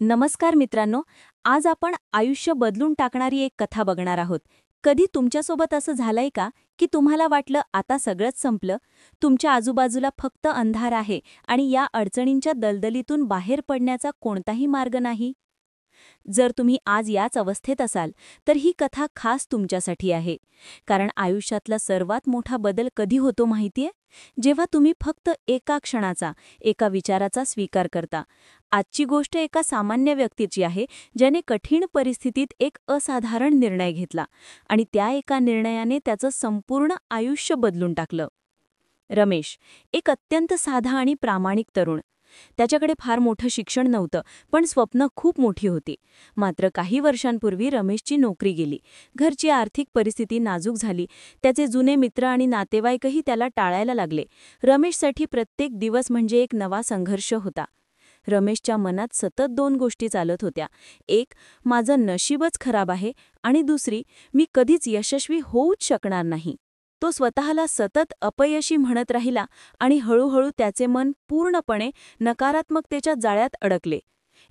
नमस्कार मित्रांनो, आज आपण आयुष्य बदलून टाकणारी एक कथा बघणार आहोत. कधी तुमच्यासोबत असं झालंय का की तुम्हाला वाटलं आता सगळंच संपलं, तुमच्या आजूबाजूला फक्त अंधार आहे आणि या अडचणींच्या दलदलीतून बाहेर पडण्याचा कोणताही मार्ग नाही? जर तुम्ही आज याच अवस्थेत असाल तर ही कथा खास तुमच्यासाठी आहे. कारण आयुष्यातला सर्वात मोठा बदल कधी होतो माहितीये? जेव्हा तुम्ही फक्त एका क्षणाचा, एका विचाराचा स्वीकार करता. आजची गोष्ट एका सामान्य व्यक्तीची आहे, ज्याने कठीण परिस्थितीत एक असाधारण निर्णय घेतला आणि त्या एका निर्णयाने त्याचं संपूर्ण आयुष्य बदलून टाकलं. रमेश, एक अत्यंत साधा आणि प्रामाणिक तरुण. त्याच्याकडे फार मोठं शिक्षण नव्हतं, पण स्वप्न खूप मोठी होती. मात्र काही वर्षांपूर्वी रमेशची नोकरी गेली. घरची आर्थिक परिस्थिती नाजूक झाली. त्याचे जुने मित्र आणि नातेवाईकही त्याला टाळायला लागले. रमेशसाठी प्रत्येक दिवस म्हणजे एक नवा संघर्ष होता. रमेशच्या मनात सतत दोन गोष्टी चालत होत्या. एक, माझं नशीबच खराब आहे, आणि दुसरी, मी कधीच यशस्वी होऊच शकणार नाही. तो स्वतःला सतत अपयशी म्हणत राहिला आणि हळूहळू त्याचे मन पूर्णपणे नकारात्मकतेच्या जाळ्यात अडकले.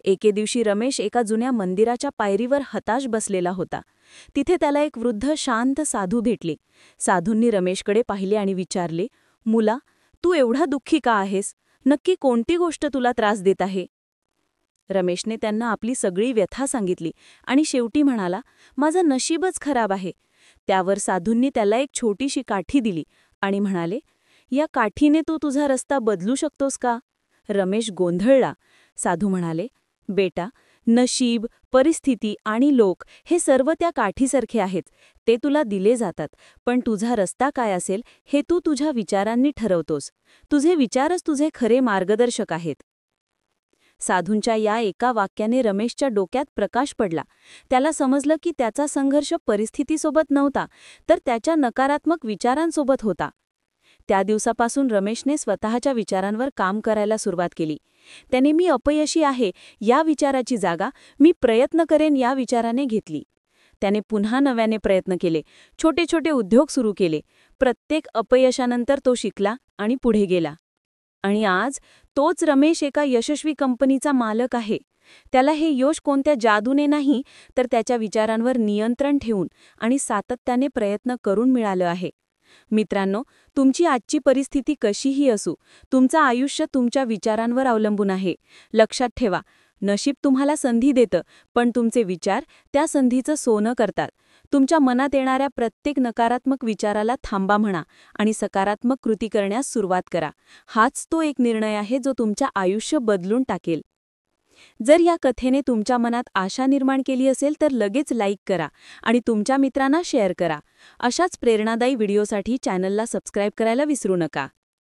एके दिवशी रमेश एका जुन्या मंदिराच्या पायरीवर हताश बसलेला होता. तिथे त्याला एक वृद्ध शांत साधू भेटले. साधूंनी रमेशकडे पाहिले आणि विचारले, "मुला, तू एवढा दुःखी का आहेस? नक्की कोणती गोष्ट तुला त्रास देत आहे?" रमेशने त्यांना आपली सगळी व्यथा सांगितली आणि शेवटी म्हणाला, "माझं नशीबच खराब आहे." त्यावर साधूंनी त्याला एक छोटीशी काठी दिली आणि म्हणाले, "या काठीने तू तुझा रस्ता बदलू शकतोस का?" रमेश गोंधळला. साधू म्हणाले, "बेटा, नशीब, परिस्थिती आणि लोक हे सर्व त्या काठीसारखे आहेत. ते तुला दिले जातात, पण तुझा रस्ता काय असेल हे तू तुझ्या विचारांनी ठरवतोस. तुझे विचारच तुझे खरे मार्गदर्शक आहेत." साधूंच्या या एका वाक्याने रमेशच्या डोक्यात प्रकाश पडला. त्याला समजलं की त्याचा संघर्ष परिस्थितीसोबत नव्हता, तर त्याच्या नकारात्मक विचारांसोबत होता. त्या दिवसापासून रमेशने स्वतःच्या विचारांवर काम करायला सुरुवात केली. त्याने "मी अपयशी आहे" या विचाराची जागा "मी प्रयत्न करेन" या विचाराने घेतली. त्याने पुन्हा नव्याने प्रयत्न केले, छोटे छोटे उद्योग सुरू केले. प्रत्येक अपयशानंतर तो शिकला आणि पुढे गेला. आणि आज तोच रमेश एका यशस्वी कंपनीचा मालक आहे. त्याला हे यश कोणत्या जादूने नाही, तर त्याच्या विचारांवर नियंत्रण ठेवून आणि सातत्याने प्रयत्न करून मिळालं आहे. मित्रांनो, तुमची आजची परिस्थिती कशीही असू, तुमचं आयुष्य तुमच्या विचारांवर अवलंबून आहे. लक्षात ठेवा, नशीब तुम्हाला संधी देतं, पण तुमचे विचार त्या संधीचं सोनं करतात. तुमच्या मनात येणाऱ्या प्रत्येक नकारात्मक विचाराला थांबा म्हणा आणि सकारात्मक कृती करण्यास सुरुवात करा. हाच तो एक निर्णय आहे जो तुमच्या आयुष्य बदलून टाकेल. जर या कथेने तुमच्या मनात आशा निर्माण केली असेल तर लगेच लाईक करा आणि तुमच्या मित्रांना शेअर करा. अशाच प्रेरणादायी व्हिडिओसाठी चॅनलला सबस्क्राईब करायला विसरू नका.